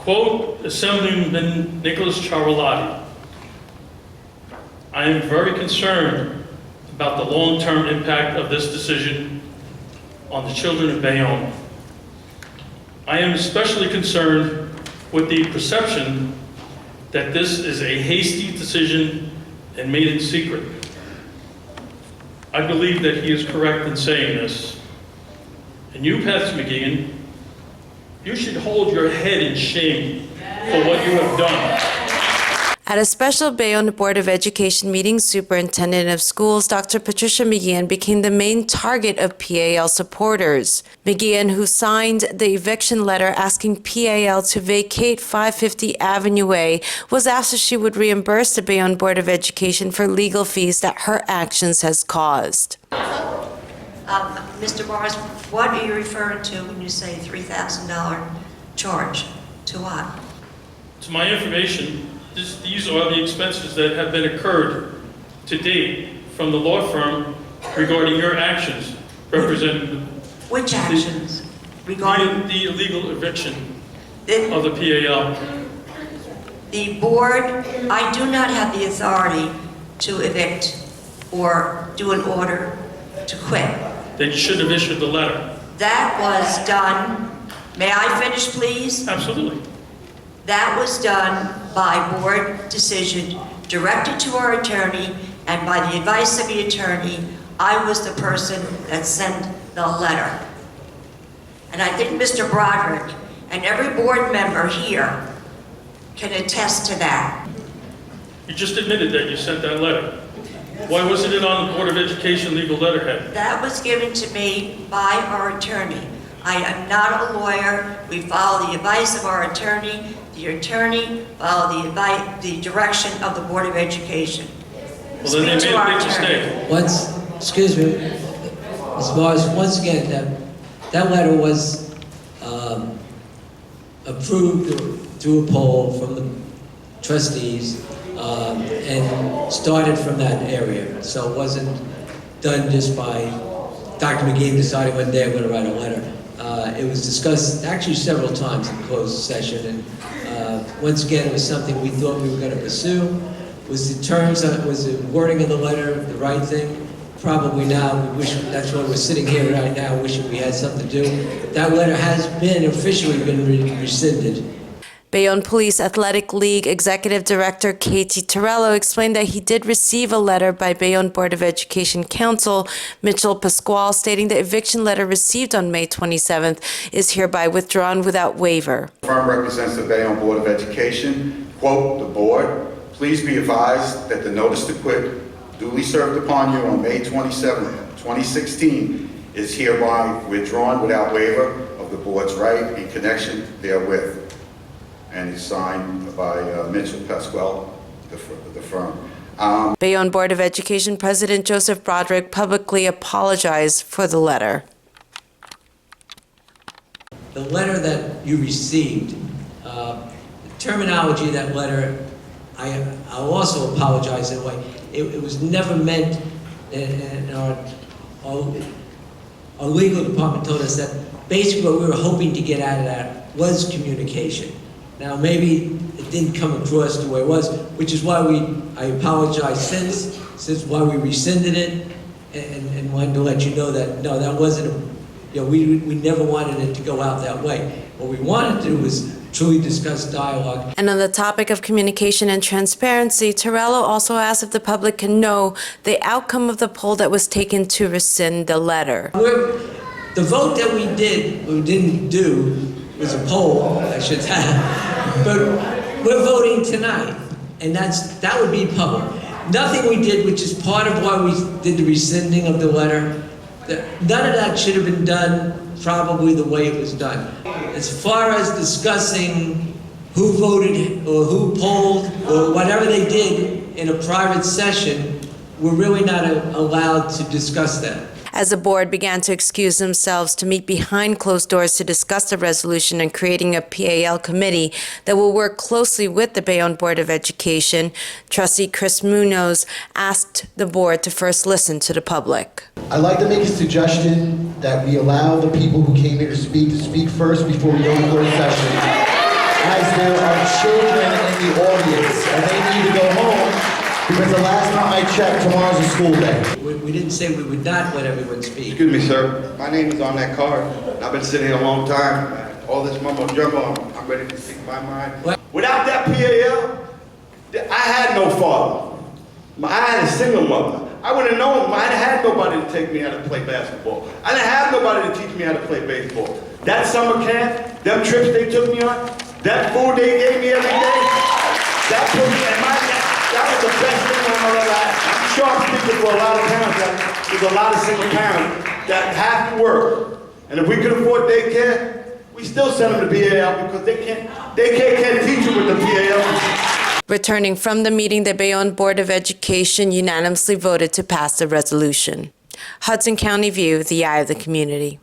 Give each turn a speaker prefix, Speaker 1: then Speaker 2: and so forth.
Speaker 1: Quote Assemblyman Nicholas Ciarolati, I am very concerned about the long-term impact of this decision on the children of Bayonne. I am especially concerned with the perception that this is a hasty decision and made in secret. I believe that he is correct in saying this. And you, Patricia McGeehan, you should hold your head in shame for what you have done.
Speaker 2: At a special Bayonne Board of Education meeting, Superintendent of Schools Dr. Patricia McGeehan became the main target of P.A.L. supporters. McGeehan, who signed the eviction letter asking P.A.L. to vacate 550 Avenue A, was asked if she would reimburse the Bayonne Board of Education for legal fees that her actions has caused.
Speaker 3: Mr. Morris, what are you referring to when you say $3,000 charge? To what?
Speaker 1: To my information, these are the expenses that have been incurred to date from the law firm regarding your actions, Representative.
Speaker 3: Which actions? Regarding
Speaker 1: the illegal eviction
Speaker 3: the,
Speaker 1: of the P.A.L.
Speaker 3: The board, I do not have the authority to evict or do an order to quit.
Speaker 1: Then you should have issued the letter.
Speaker 3: That was done, may I finish please?
Speaker 1: Absolutely.
Speaker 3: That was done by board decision, directed to our attorney, and by the advice of the attorney, I was the person that sent the letter. And I think Mr. Broderick and every board member here can attest to that.
Speaker 1: You just admitted that you sent that letter. Why wasn't it on the Board of Education legal letterhead?
Speaker 3: That was given to me by our attorney. I am not a lawyer. We follow the advice of our attorney. The attorney followed the direction of the Board of Education.
Speaker 1: Well, then they made a big mistake.
Speaker 4: Excuse me, Ms. Morris, once again, that letter was approved through a poll from the trustees and started from that area. So it wasn't done just by Dr. McGeehan deciding one day I'm going to write a letter. It was discussed actually several times in closed session, and once again, it was something we thought we were going to pursue. Was the terms, was the wording of the letter the right thing? Probably now. We wish, that's why we're sitting here right now, wishing we had something to do. That letter has been officially rescinded.
Speaker 2: Bayonne Police Athletic League Executive Director Katie Torello explained that he did receive a letter by Bayonne Board of Education Counsel Mitchell Pasquale stating the eviction letter received on May 27th is hereby withdrawn without waiver.
Speaker 5: The firm represents the Bayonne Board of Education. Quote, the board, please be advised that the notice to quit duly served upon you on May 27, 2016 is hereby withdrawn without waiver of the board's right in connection therewith. And it's signed by Mitchell Pasquale, the firm.
Speaker 2: Bayonne Board of Education President Joseph Broderick publicly apologized for the letter.
Speaker 4: The letter that you received, the terminology of that letter, I'll also apologize in a way. It was never meant, and our legal department told us that basically what we were hoping to get out of that was communication. Now maybe it didn't come across the way it was, which is why I apologize since why we rescinded it, and wanted to let you know that no, that wasn't, we never wanted it to go out that way. What we wanted to do was truly discuss dialogue. And
Speaker 2: on the topic of communication and transparency, Torello also asked if the public can know the outcome of the poll that was taken to rescind the letter.
Speaker 4: The vote that we didn't do was a poll, I should say, but we're voting tonight, and that would be public. Nothing we did, which is part of why we did the rescinding of the letter, none of that should have been done probably the way it was done. As far as discussing who voted or who polled or whatever they did in a private session, we're really not allowed to discuss that.
Speaker 2: As the board began to excuse themselves to meet behind closed doors to discuss the resolution and creating a P.A.L. committee that will work closely with the Bayonne Board of Education, Trustee Chris Munoz asked the board to first listen to the public.
Speaker 6: I'd like to make a suggestion that we allow the people who came here to speak first before we go to closed session. As children in the audience, and they need to go home, because the last time I checked, tomorrow's a school day.
Speaker 4: We didn't say we would not let everyone speak.
Speaker 7: Excuse me, sir. My name is on that card. I've been sitting here a long time. All this mumbo jumbo, I'm ready to speak my mind.
Speaker 4: What?
Speaker 7: Without that P.A.L., I had no father. I had a single mother. I would have known. I didn't have nobody to take me how to play basketball. I didn't have nobody to teach me how to play baseball. That summer camp, them trips they took me on, that food they gave me every day, that put me in that was the best thing I've ever had. I'm sure I'm speaking for a lot of parents. There's a lot of single parents that have to work. And if we could afford daycare, we still send them to P.A.L. because they can't teach you with the P.A.L.
Speaker 2: Returning from the meeting, the Bayonne Board of Education unanimously voted to pass the resolution. Hudson County View, the eye of the community.